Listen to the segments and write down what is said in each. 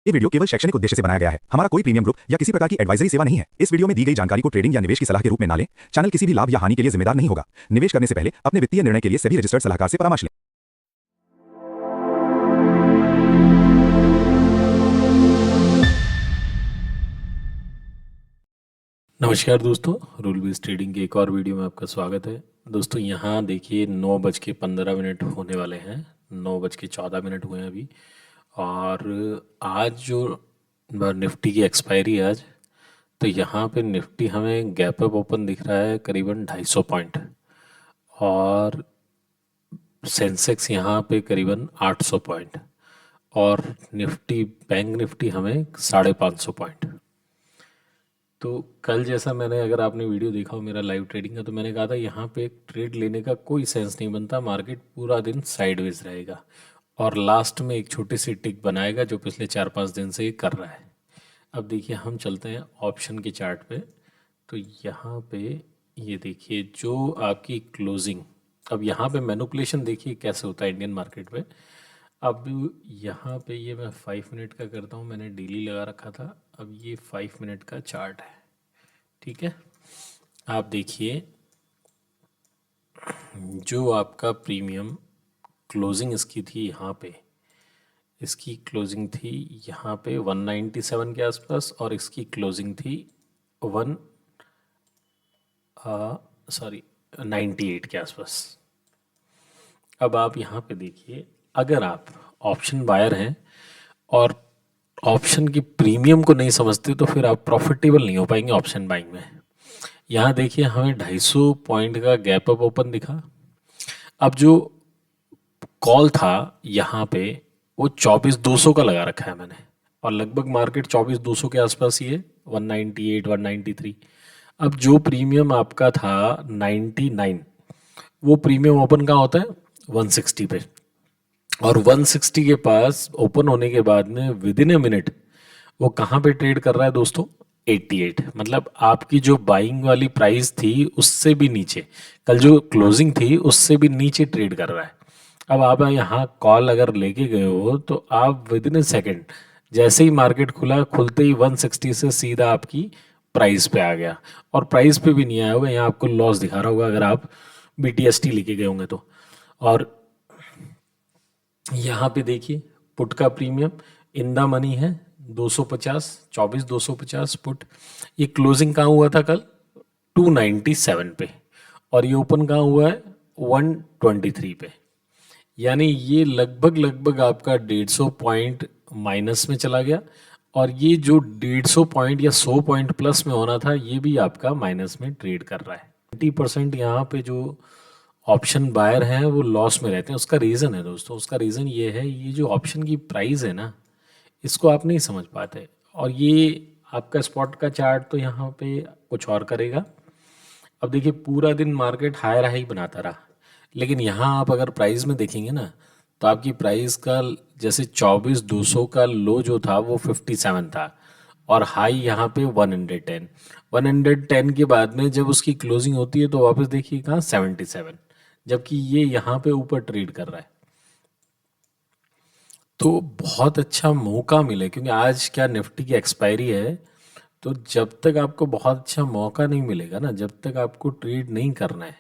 ये वीडियो केवल शैक्षणिक उद्देश्य से बनाया गया है। हमारा कोई प्रीमियम ग्रुप या किसी प्रकार की एडवाइजरी सेवा नहीं है। इस वीडियो में दी गई जानकारी को ट्रेडिंग या निवेश की सलाह के रूप में ना लें। चैनल किसी भी लाभ या हानि के लिए जिम्मेदार नहीं होगा। निवेश करने से पहले अपने वित्तीय निर्णय के लिए सभी रजिस्टर्ड सलाहकार से परामर्श लें। नमस्कार दोस्तों, रूल बेस्ड ट्रेडिंग के एक और वीडियो में आपका स्वागत है। दोस्तों यहाँ देखिए 9:15 होने वाले हैं, 9:14 हुए हैं अभी। और आज जो निफ्टी की एक्सपायरी है आज, तो यहाँ पे निफ्टी हमें गैप अप ओपन दिख रहा है करीबन 250 पॉइंट, और सेंसेक्स यहाँ पे करीबन 800 पॉइंट, और निफ्टी बैंक निफ्टी हमें 550 पॉइंट। तो कल जैसा मैंने, अगर आपने वीडियो देखा हो मेरा लाइव ट्रेडिंग का, तो मैंने कहा था यहाँ पे एक ट्रेड लेने का कोई सेंस नहीं बनता, मार्केट पूरा दिन साइडवेज रहेगा और लास्ट में एक छोटी सी टिक बनाएगा जो पिछले 4-5 दिन से ये कर रहा है। अब देखिए हम चलते हैं ऑप्शन के चार्ट पे। तो यहाँ पे ये देखिए जो आपकी क्लोजिंग, अब यहाँ पे मैनिपुलेशन देखिए कैसे होता है इंडियन मार्केट में। अब यहाँ पे ये मैं 5 मिनट का करता हूँ, मैंने डेली लगा रखा था। अब ये 5 मिनट का चार्ट है, ठीक है। आप देखिए जो आपका प्रीमियम क्लोजिंग इसकी थी यहाँ पे, इसकी क्लोजिंग थी यहाँ पे 197 के आसपास, और इसकी क्लोजिंग थी 98 के आसपास। अब आप यहाँ पे देखिए, अगर आप ऑप्शन बायर हैं और ऑप्शन की प्रीमियम को नहीं समझते तो फिर आप प्रॉफिटेबल नहीं हो पाएंगे ऑप्शन बाइंग में। यहाँ देखिए हमें 250 पॉइंट का गैप अप ओपन दिखा। अब जो कॉल था यहाँ पे वो 24,200 का लगा रखा है मैंने, और लगभग मार्केट 24,200 के आसपास ही है, 198 193। अब जो प्रीमियम आपका था 99, वो प्रीमियम ओपन कहाँ होता है 160 पे, और 160 के पास ओपन होने के बाद में विद इन ए मिनट वो कहाँ पे ट्रेड कर रहा है दोस्तों, 88। मतलब आपकी जो बाइंग वाली प्राइस थी उससे भी नीचे, कल जो क्लोजिंग थी उससे भी नीचे ट्रेड कर रहा है। अब आप यहाँ कॉल अगर लेके गए हो तो आप विद इन ए सेकेंड, जैसे ही मार्केट खुला, खुलते ही 160 से सीधा आपकी प्राइस पे आ गया, और प्राइस पे भी नहीं आया होगा, यहाँ आपको लॉस दिखा रहा होगा अगर आप BTST लेके गए होंगे तो। और यहाँ पे देखिए पुट का प्रीमियम इन द मनी है 250, 24,250 पुट। ये क्लोजिंग कहाँ हुआ था कल 297 पे, और ये ओपन कहाँ हुआ है 123 पे। यानी ये लगभग आपका 150 पॉइंट माइनस में चला गया, और ये जो 150 पॉइंट या 100 पॉइंट प्लस में होना था ये भी आपका माइनस में ट्रेड कर रहा है। 20% यहाँ पे जो ऑप्शन बायर हैं वो लॉस में रहते हैं। उसका रीज़न है दोस्तों, उसका रीज़न ये है, ये जो ऑप्शन की प्राइस है ना, इसको आप नहीं समझ पाते, और ये आपका स्पॉट का चार्ट तो यहाँ पे कुछ और करेगा। अब देखिए पूरा दिन मार्केट हायर हाई बनाता रहा, लेकिन यहाँ आप अगर प्राइस में देखेंगे ना, तो आपकी प्राइस का जैसे 24,200 का लो जो था वो 57 था, और हाई यहाँ पे 110। 110 के बाद में जब उसकी क्लोजिंग होती है तो वापस देखिए कहाँ 77, जबकि ये यहाँ पे ऊपर ट्रेड कर रहा है। तो बहुत अच्छा मौका मिले, क्योंकि आज क्या निफ्टी की एक्सपायरी है, तो जब तक आपको बहुत अच्छा मौका नहीं मिलेगा ना, जब तक आपको ट्रेड नहीं करना है,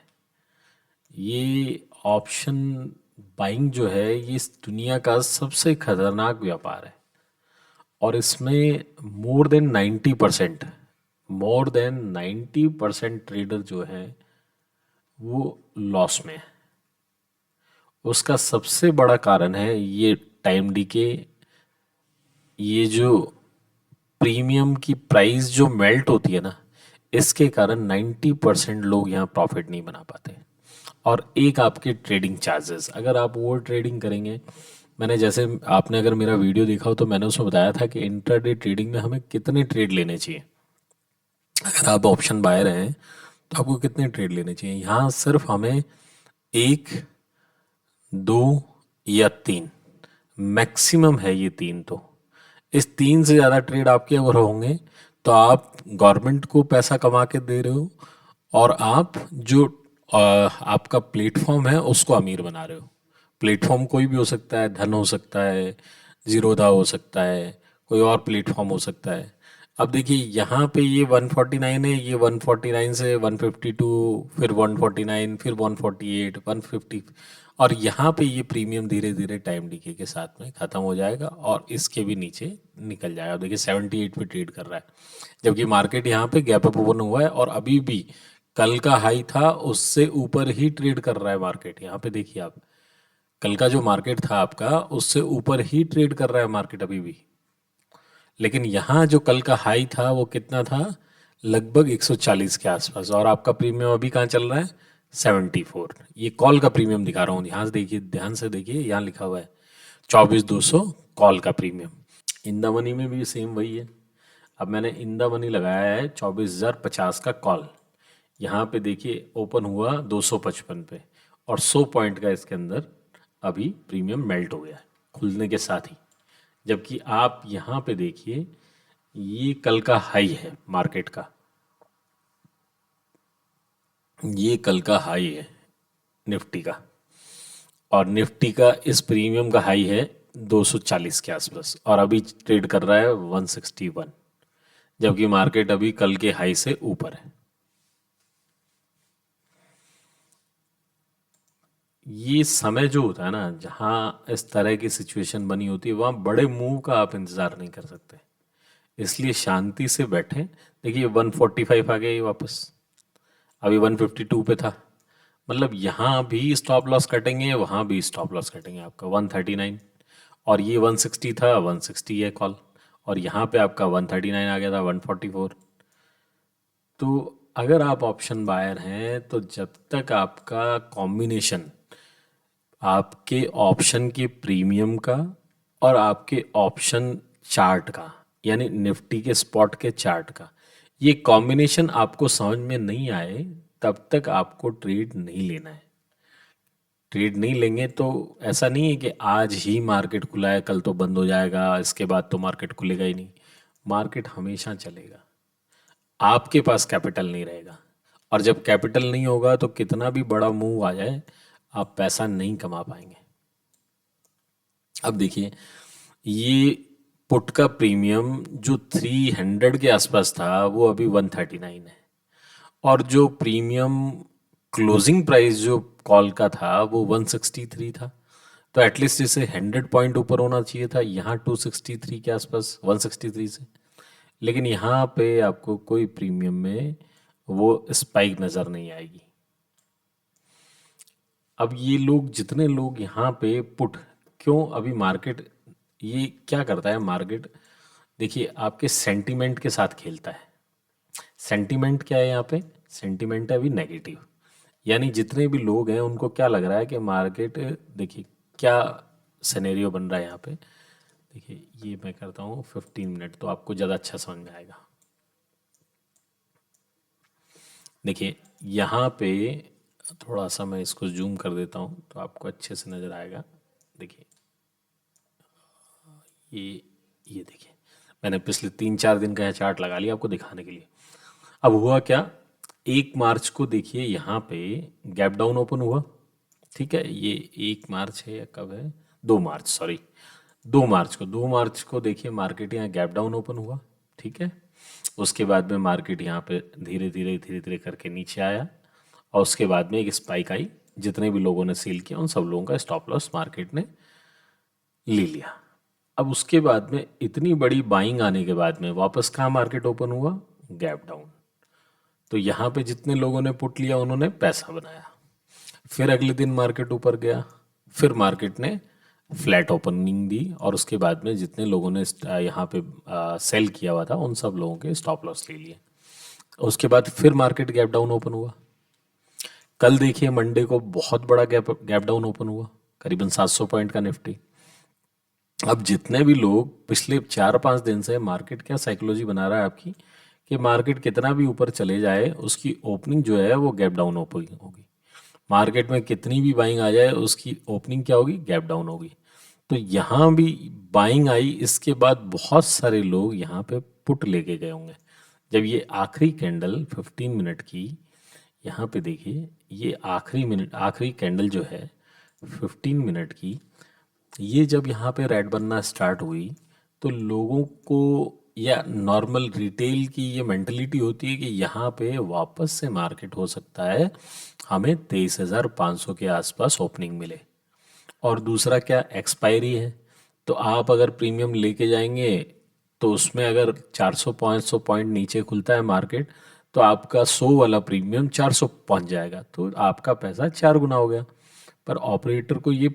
ये ऑप्शन बाइंग जो है ये इस दुनिया का सबसे खतरनाक व्यापार है, और इसमें मोर देन 90% ट्रेडर जो है वो लॉस में है। उसका सबसे बड़ा कारण है ये टाइम डीके, ये जो प्रीमियम की प्राइस जो मेल्ट होती है ना, इसके कारण 90% लोग यहाँ प्रॉफिट नहीं बना पाते। और एक आपके ट्रेडिंग चार्जेस, अगर आप वो ट्रेडिंग करेंगे, मैंने जैसे, आपने अगर मेरा वीडियो देखा हो तो मैंने उसमें बताया था कि इंट्राडे ट्रेडिंग में हमें कितने ट्रेड लेने चाहिए। अगर आप ऑप्शन बायर हैं तो आपको कितने ट्रेड लेने चाहिए, यहाँ सिर्फ हमें 1, 2 या 3 मैक्सिमम है, ये 3। तो इस 3 से ज़्यादा ट्रेड आपके अगर होंगे तो आप गवर्नमेंट को पैसा कमा के दे रहे हो, और आप जो आपका प्लेटफॉर्म है उसको अमीर बना रहे हो। प्लेटफॉर्म कोई भी हो सकता है, धन हो सकता है, जीरोधा हो सकता है, कोई और प्लेटफॉर्म हो सकता है। अब देखिए यहाँ पे ये 149 है, ये 149 से 152, फिर 149, फिर 148, 150, और यहाँ पे ये प्रीमियम धीरे धीरे टाइम डीके के साथ में ख़त्म हो जाएगा और इसके भी नीचे निकल जाएगा। अब देखिए 78 पे ट्रेड कर रहा है, जबकि मार्केट यहाँ पे गैप अप ओपन हुआ है और अभी भी कल का हाई था उससे ऊपर ही ट्रेड कर रहा है मार्केट। यहाँ पे देखिए आप, कल का जो मार्केट था आपका उससे ऊपर ही ट्रेड कर रहा है मार्केट अभी भी। लेकिन यहाँ जो कल का हाई था वो कितना था, लगभग 140 के आसपास, और आपका प्रीमियम अभी कहाँ चल रहा है, 74। ये कॉल का प्रीमियम दिखा रहा हूँ, ध्यान से देखिए, ध्यान से देखिए, यहाँ लिखा हुआ है 24,200 कॉल का प्रीमियम। इन द मनी में भी सेम वही है। अब मैंने इन द मनी लगाया है 24,050 का कॉल। यहाँ पे देखिए ओपन हुआ 255 पे और 100 पॉइंट का इसके अंदर अभी प्रीमियम मेल्ट हो गया है खुलने के साथ ही। जबकि आप यहाँ पे देखिए, ये कल का हाई है मार्केट का, ये कल का हाई है निफ्टी का, और निफ्टी का इस प्रीमियम का हाई है 240 के आसपास और अभी ट्रेड कर रहा है 161, जबकि मार्केट अभी कल के हाई से ऊपर है। ये समय जो होता है ना, जहाँ इस तरह की सिचुएशन बनी होती है, वहाँ बड़े मूव का आप इंतज़ार नहीं कर सकते, इसलिए शांति से बैठें। देखिए 145 आ गया ये वापस, अभी 152 पे था, मतलब यहाँ भी स्टॉप लॉस कटेंगे, वहाँ भी स्टॉप लॉस कटेंगे आपका 139, और ये 160 था, 160 है कॉल, और यहाँ पे आपका 139 आ गया था, 144। तो अगर आप ऑप्शन बायर हैं तो जब तक आपका कॉम्बिनेशन आपके ऑप्शन के प्रीमियम का और आपके ऑप्शन चार्ट का, यानी निफ्टी के स्पॉट के चार्ट का, ये कॉम्बिनेशन आपको समझ में नहीं आए, तब तक आपको ट्रेड नहीं लेना है। ट्रेड नहीं लेंगे तो ऐसा नहीं है कि आज ही मार्केट खुला है कल तो बंद हो जाएगा, इसके बाद तो मार्केट खुलेगा ही नहीं। मार्केट हमेशा चलेगा, आपके पास कैपिटल नहीं रहेगा, और जब कैपिटल नहीं होगा तो कितना भी बड़ा मूव आ जाए आप पैसा नहीं कमा पाएंगे। अब देखिए, ये पुट का प्रीमियम जो 300 के आसपास था वो अभी 139 है, और जो प्रीमियम क्लोजिंग प्राइस जो कॉल का था वो 163 था, तो एटलीस्ट इसे 100 पॉइंट ऊपर होना चाहिए था, यहाँ 263 के आसपास, 163 से। लेकिन यहाँ पे आपको कोई प्रीमियम में वो स्पाइक नज़र नहीं आएगी। अब ये लोग, जितने लोग यहाँ पे पुट, क्यों अभी मार्केट ये क्या करता है, मार्केट देखिए आपके सेंटीमेंट के साथ खेलता है। सेंटीमेंट क्या है यहाँ पे, सेंटीमेंट है अभी नेगेटिव, यानी जितने भी लोग हैं उनको क्या लग रहा है कि मार्केट, देखिए क्या सिनेरियो बन रहा है यहाँ पे। देखिए ये मैं करता हूँ 15 मिनट तो आपको ज़्यादा अच्छा समझ में आएगा। देखिए यहाँ पे थोड़ा सा मैं इसको जूम कर देता हूँ तो आपको अच्छे से नज़र आएगा। देखिए ये ये देखिए, मैंने पिछले 3-4 दिन का यह चार्ट लगा लिया आपको दिखाने के लिए। अब हुआ क्या, 1 मार्च को देखिए यहाँ पे गैप डाउन ओपन हुआ, ठीक है, ये 1 मार्च है या कब है, 2 मार्च, सॉरी 2 मार्च को, 2 मार्च को देखिए मार्केट यहाँ गैप डाउन ओपन हुआ, ठीक है। उसके बाद में मार्केट यहाँ पे धीरे धीरे करके नीचे आया, और उसके बाद में एक स्पाइक आई, जितने भी लोगों ने सेल किया उन सब लोगों का स्टॉप लॉस मार्केट ने ले लिया। अब उसके बाद में इतनी बड़ी बाइंग आने के बाद में वापस कहाँ मार्केट ओपन हुआ, गैप डाउन। तो यहाँ पे जितने लोगों ने पुट लिया उन्होंने पैसा बनाया, फिर अगले दिन मार्केट ऊपर गया, फिर मार्केट ने फ्लैट ओपनिंग दी, और उसके बाद में जितने लोगों ने यहाँ पे सेल किया हुआ था उन सब लोगों के स्टॉप लॉस ले लिए। उसके बाद फिर मार्केट गैप डाउन ओपन हुआ। कल देखिए मंडे को बहुत बड़ा गैप डाउन ओपन हुआ, करीबन 700 पॉइंट का निफ्टी। अब जितने भी लोग पिछले 4-5 दिन से, मार्केट क्या साइकोलॉजी बना रहा है आपकी, कि मार्केट कितना भी ऊपर चले जाए उसकी ओपनिंग जो है वो गैप डाउन ओपनिंग होगी, मार्केट में कितनी भी बाइंग आ जाए उसकी ओपनिंग क्या होगी, गैप डाउन होगी। तो यहाँ भी बाइंग आई, इसके बाद बहुत सारे लोग यहाँ पे पुट लेके गए होंगे। जब ये आखिरी कैंडल 15 मिनट की, यहाँ पे देखिए ये आखिरी कैंडल जो है 15 मिनट की, ये जब यहाँ पे रेड बनना स्टार्ट हुई तो लोगों को या नॉर्मल रिटेल की ये मेंटलिटी होती है कि यहाँ पे वापस से मार्केट हो सकता है, हमें 23,500 के आसपास ओपनिंग मिले। और दूसरा क्या, एक्सपायरी है। तो आप अगर प्रीमियम लेके जाएंगे तो उसमें अगर 400-500 पॉइंट नीचे खुलता है मार्केट, तो आपका 100 वाला प्रीमियम 400 पहुंच जाएगा, तो आपका पैसा 4 गुना हो गया। पर ऑपरेटर को ये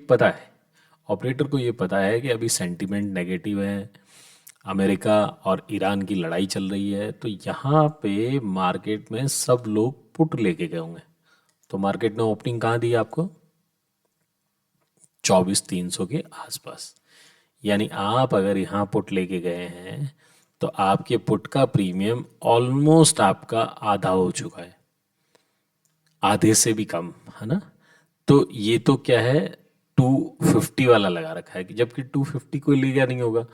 पता है कि अभी सेंटीमेंट नेगेटिव है, अमेरिका और ईरान की लड़ाई चल रही है, तो यहाँ पे मार्केट में सब लोग पुट लेके गए होंगे। तो मार्केट ने ओपनिंग कहाँ दी आपको? 24,300 के आसपास। यानी आप अगर यहाँ पुट लेके गए हैं तो आपके पुट का प्रीमियम ऑलमोस्ट आपका आधा हो चुका है, आधे से भी कम, है ना। तो ये तो क्या है, 250 वाला लगा रखा है कि जबकि 250 कोई ले गया नहीं होगा।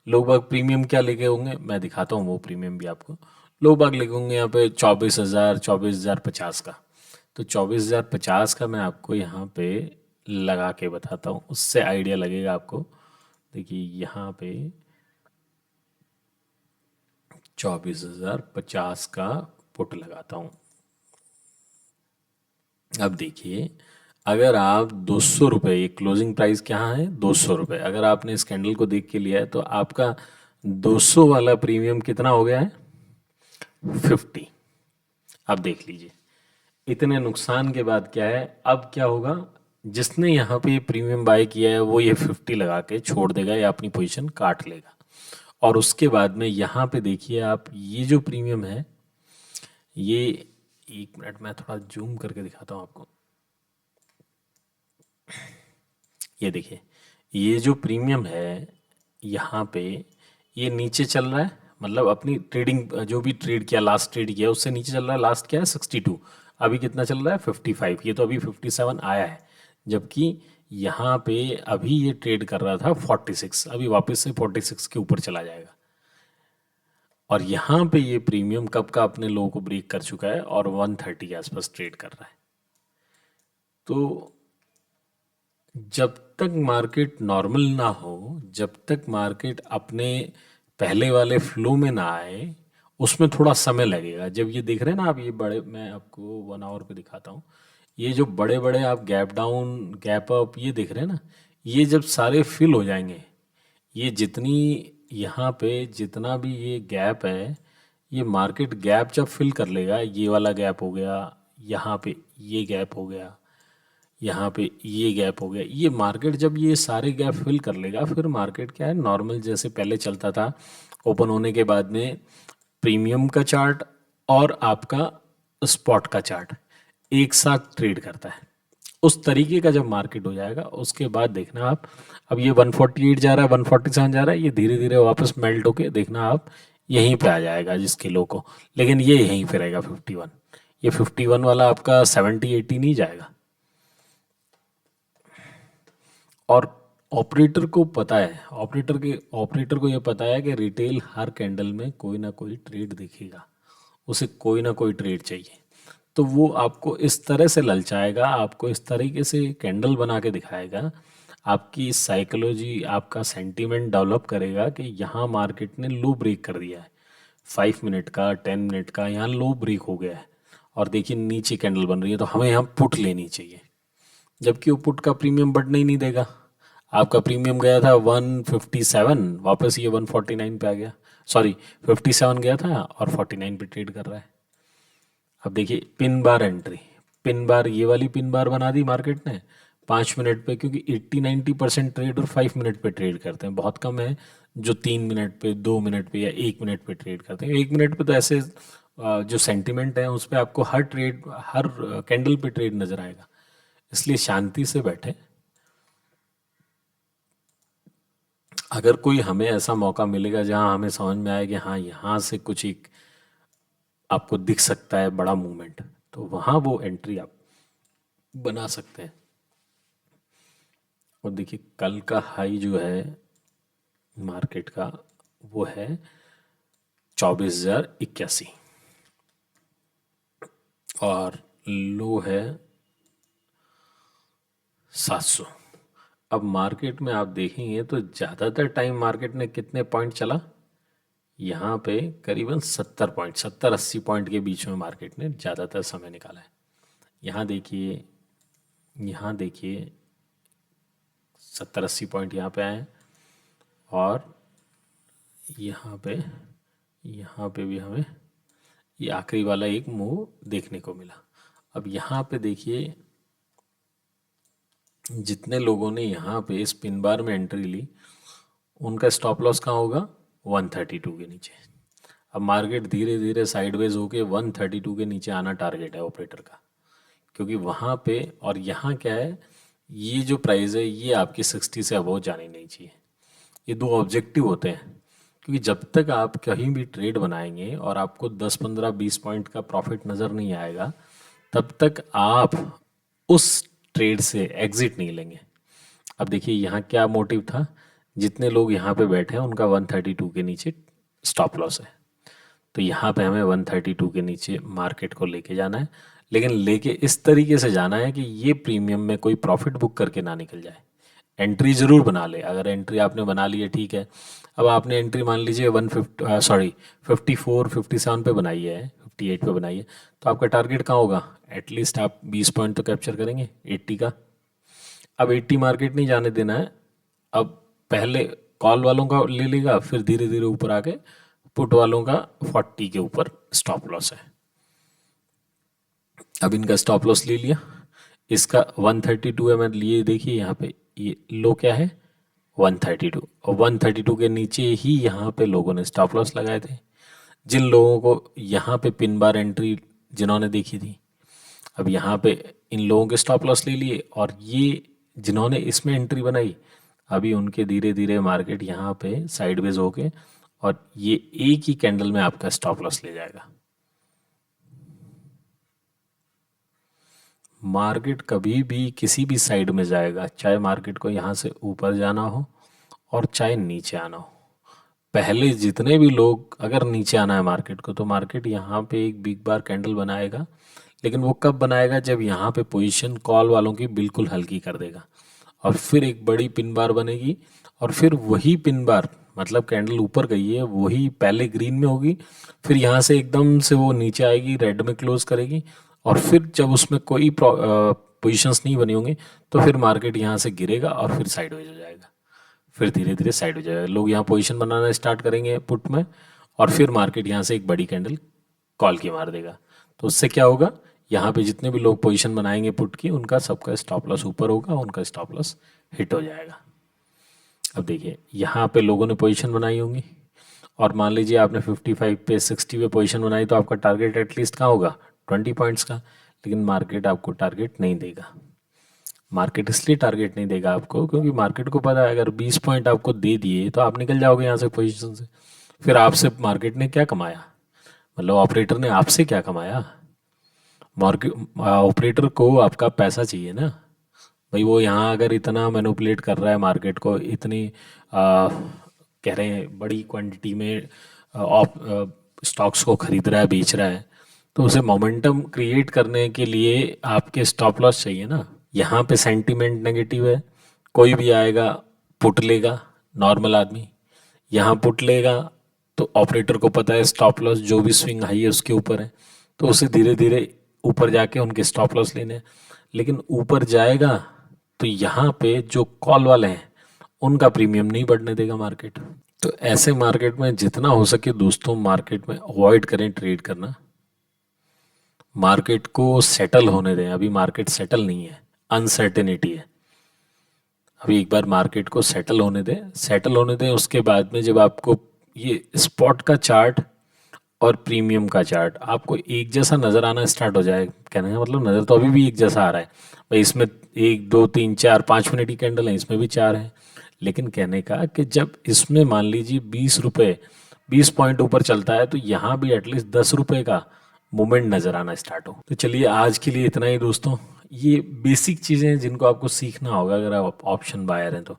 लोग बाग प्रीमियम क्या लेके होंगे, मैं दिखाता हूँ वो प्रीमियम भी आपको। लोग बाग लेके होंगे यहाँ पे 24,50 का। तो 24,050 का मैं आपको यहाँ पे लगा के बताता हूँ, उससे आइडिया लगेगा आपको। देखिए यहाँ पे 24,050 का पुट लगाता हूँ। अब देखिए, अगर आप 200 रुपये, ये क्लोजिंग प्राइस क्या है, 200 रुपये, अगर आपने इस कैंडल को देख के लिया है तो आपका 200 वाला प्रीमियम कितना हो गया है, 50। अब देख लीजिए, इतने नुकसान के बाद क्या है, अब क्या होगा, जिसने यहाँ पे प्रीमियम बाय किया है वो ये 50 लगा के छोड़ देगा या अपनी पोजीशन काट लेगा। और उसके बाद में यहाँ पे देखिए आप, ये जो प्रीमियम है, ये, एक मिनट मैं थोड़ा जूम करके दिखाता हूँ आपको। ये देखिए, ये जो प्रीमियम है यहाँ पे, ये नीचे चल रहा है, मतलब अपनी ट्रेडिंग, जो भी ट्रेड किया, लास्ट ट्रेड किया उससे नीचे चल रहा है। लास्ट क्या है, 62। अभी कितना चल रहा है, 55। ये तो अभी 57 आया है, जबकि यहाँ पे अभी ये ट्रेड कर रहा था 46, अभी वापस से 46 के ऊपर चला जाएगा। और यहाँ पे ये प्रीमियम कब का अपने लोगों को ब्रेक कर चुका है और 130 के आसपास ट्रेड कर रहा है। तो जब तक मार्केट नॉर्मल ना हो, जब तक मार्केट अपने पहले वाले फ्लो में ना आए, उसमें थोड़ा समय लगेगा। जब ये देख रहे हैं ना आप, ये बड़े, मैं आपको 1 आवर पे दिखाता हूँ, ये जो बड़े बड़े आप गैप डाउन गैप अप ये देख रहे हैं ना, ये जब सारे फिल हो जाएंगे, ये जितनी यहाँ पे जितना भी ये गैप है, ये मार्केट गैप जब फिल कर लेगा, ये वाला गैप हो गया, यहाँ पे ये गैप हो गया, यहाँ पे ये गैप हो गया, ये मार्केट जब ये सारे गैप फिल कर लेगा, फिर मार्केट क्या है, नॉर्मल जैसे पहले चलता था, ओपन होने के बाद में प्रीमियम का चार्ट और आपका स्पॉट का चार्ट एक साथ ट्रेड करता है। उस तरीके का जब मार्केट हो जाएगा, उसके बाद देखना आप, अब ये 148 जा रहा है, 147 जा रहा है, ये धीरे धीरे वापस मेल्ट होके देखना आप यहीं पे आ जाएगा जिस किलो को, लेकिन ये यहीं पे रहेगा 51। ये 51 वाला आपका 70-80 नहीं जाएगा। और ऑपरेटर को पता है, ऑपरेटर को ये पता है कि रिटेल हर कैंडल में कोई ना कोई ट्रेड दिखेगा, उसे कोई ना कोई ट्रेड चाहिए। तो वो आपको इस तरह से ललचाएगा, आपको इस तरीके से कैंडल बना के दिखाएगा, आपकी साइकोलॉजी, आपका सेंटीमेंट डेवलप करेगा कि यहाँ मार्केट ने लो ब्रेक कर दिया है, 5 मिनट का, 10 मिनट का, यहाँ लो ब्रेक हो गया है, और देखिए नीचे कैंडल बन रही है, तो हमें यहाँ पुट लेनी चाहिए। जबकि वो पुट का प्रीमियम बढ़ने ही नहीं देगा। आपका प्रीमियम गया था 157, वापस ये 149 पे आ गया, सॉरी 57 गया था और 49 पे ट्रेड कर रहा है। अब देखिए pin bar entry, pin bar, ये वाली पिन बार बना दी मार्केट ने 5 मिनट पे, क्योंकि 80-90% ट्रेड और 5 मिनट पे ट्रेड करते हैं, बहुत कम है जो 3 मिनट पे, 2 मिनट पे या 1 मिनट पे ट्रेड करते हैं। 1 मिनट पे तो ऐसे जो सेंटिमेंट है उस पर आपको हर ट्रेड, हर कैंडल पे ट्रेड नजर आएगा। इसलिए शांति से बैठे। अगर कोई हमें ऐसा मौका मिलेगा जहां हमें समझ में आए कि हाँ यहाँ से कुछ एक आपको दिख सकता है बड़ा मूवमेंट, तो वहां वो एंट्री आप बना सकते हैं। और देखिए कल का हाई जो है मार्केट का, वो है 24,081 और लो है 700। अब मार्केट में आप देखेंगे तो ज़्यादातर टाइम मार्केट ने कितने पॉइंट चला, यहाँ पे करीबन 70 पॉइंट, 70-80 पॉइंट के बीच में मार्केट ने ज़्यादातर समय निकाला है। यहाँ देखिए, यहाँ देखिए 70-80 पॉइंट यहाँ पे आए, और यहाँ पे भी हमें ये आखिरी वाला एक मूव देखने को मिला। अब यहाँ पे देखिए, जितने लोगों ने यहाँ पे इस पिन बार में एंट्री ली, उनका स्टॉप लॉस कहाँ होगा, 132 के नीचे। अब मार्केट धीरे धीरे साइडवेज होके 132 के नीचे आना टारगेट है ऑपरेटर का, क्योंकि वहाँ पे, और यहाँ क्या है, ये जो प्राइस है ये आपकी 60 से अबव जानी नहीं चाहिए। ये दो ऑब्जेक्टिव होते हैं, क्योंकि जब तक आप कहीं भी ट्रेड बनाएंगे और आपको 10, 15, 20 पॉइंट का प्रॉफिट नज़र नहीं आएगा, तब तक आप उस ट्रेड से एग्जिट नहीं लेंगे। अब देखिए यहाँ क्या मोटिव था, जितने लोग यहाँ पे बैठे हैं उनका 132 के नीचे स्टॉप लॉस है, तो यहाँ पे हमें 132 के नीचे मार्केट को लेके जाना है, लेकिन लेके इस तरीके से जाना है कि ये प्रीमियम में कोई प्रॉफिट बुक करके ना निकल जाए। एंट्री ज़रूर बना ले, अगर एंट्री आपने बना ली है ठीक है। अब आपने एंट्री मान लीजिए 54, 57 पे बनाई है, 58 पे बनाई है, तो आपका टारगेट कहाँ होगा, एटलीस्ट आप 20 पॉइंट तो कैप्चर करेंगे 80 का। अब 80 मार्केट नहीं जाने देना है, अब पहले कॉल वालों का ले लेगा, फिर धीरे धीरे ऊपर आके पुट वालों का 40 के ऊपर स्टॉप लॉस है। अब इनका स्टॉप लॉस ले लिया, इसका 132 है, मैं लिए, देखिए यहाँ पे ये लो क्या है 132, और 132 के नीचे ही यहाँ पे लोगों ने स्टॉप लॉस लगाए थे। जिन लोगों को यहाँ पे पिन बार एंट्री जिन्होंने देखी थी, अब यहाँ पे इन लोगों के स्टॉप लॉस ले लिए, और ये जिन्होंने इसमें एंट्री बनाई, अभी उनके धीरे धीरे मार्केट यहाँ पे साइडवेज होके, और ये एक ही कैंडल में आपका स्टॉप लॉस ले जाएगा। मार्केट कभी भी किसी भी साइड में जाएगा, चाहे मार्केट को यहाँ से ऊपर जाना हो और चाहे नीचे आना हो। पहले जितने भी लोग, अगर नीचे आना है मार्केट को, तो मार्केट यहाँ पे एक बिग बार कैंडल बनाएगा, लेकिन वो कब बनाएगा, जब यहाँ पे पोजीशन कॉल वालों की बिल्कुल हल्की कर देगा, और फिर एक बड़ी पिन बार बनेगी, और फिर वही पिन बार, मतलब कैंडल ऊपर गई है, वही पहले ग्रीन में होगी, फिर यहाँ से एकदम से वो नीचे आएगी, रेड में क्लोज करेगी, और फिर जब उसमें कोई पोजीशंस नहीं बनी होंगी, तो फिर मार्केट यहाँ से गिरेगा और फिर साइडवेज हो जाएगा, फिर धीरे धीरे साइड हो जाएगा। लोग यहाँ पोजीशन बनाना स्टार्ट करेंगे पुट में, और फिर मार्केट यहाँ से एक बड़ी कैंडल कॉल की मार देगा। तो उससे क्या होगा, यहाँ पे जितने भी लोग पोजीशन बनाएंगे पुट की, उनका सबका स्टॉप लॉस ऊपर होगा, उनका स्टॉप लॉस हिट हो जाएगा। अब देखिए यहाँ पे लोगों ने पोजीशन बनाई होंगी, और मान लीजिए आपने 55 पे 60 पे पोजीशन बनाई, तो आपका टारगेट एटलीस्ट कहाँ होगा, 20 पॉइंट्स का। लेकिन मार्केट आपको टारगेट नहीं देगा। मार्केट इसलिए टारगेट नहीं देगा आपको, क्योंकि मार्केट को पता है अगर 20 पॉइंट आपको दे दिए तो आप निकल जाओगे यहाँ से पोजीशन से। फिर आपसे मार्केट ने क्या कमाया, मतलब ऑपरेटर ने आपसे क्या कमाया। मार्केट ऑपरेटर को आपका पैसा चाहिए ना भाई। वो यहाँ अगर इतना मैनिपुलेट कर रहा है मार्केट को, इतनी कह रहे हैं बड़ी क्वांटिटी में स्टॉक्स को खरीद रहा है, बेच रहा है, तो उसे मोमेंटम क्रिएट करने के लिए आपके स्टॉप लॉस चाहिए ना। यहाँ पे सेंटीमेंट नेगेटिव है, कोई भी आएगा पुट लेगा, नॉर्मल आदमी यहाँ पुट लेगा, तो ऑपरेटर को पता है स्टॉप लॉस जो भी स्विंग हाई है उसके ऊपर है, तो उसे धीरे धीरे ऊपर जाके उनके स्टॉप लॉस लेने हैं। लेकिन ऊपर जाएगा तो यहाँ पे जो कॉल वाले हैं उनका प्रीमियम नहीं बढ़ने देगा मार्केट। तो ऐसे मार्केट में जितना हो सके दोस्तों, मार्केट में अवॉइड करें ट्रेड करना। मार्केट को सेटल होने दें, अभी मार्केट सेटल नहीं है, अनसर्टेनिटी है। अभी एक बार मार्केट को सेटल होने दें, उसके बाद में जब आपको ये स्पॉट का चार्ट और प्रीमियम का चार्ट आपको एक जैसा नज़र आना स्टार्ट हो जाए, कहने का मतलब नज़र तो अभी भी एक जैसा आ रहा है भाई, इसमें 1, 2, 3, 4, 5 मिनट की कैंडल है, इसमें भी 4 है, लेकिन कहने का कि जब इसमें मान लीजिए 20 रुपये 20 पॉइंट ऊपर चलता है, तो यहाँ भी एटलीस्ट 10 रुपये का मूवमेंट नज़र आना स्टार्ट हो। तो चलिए आज के लिए इतना ही दोस्तों। ये बेसिक चीज़ें हैं जिनको आपको सीखना होगा अगर आप ऑप्शन बायर हैं तो।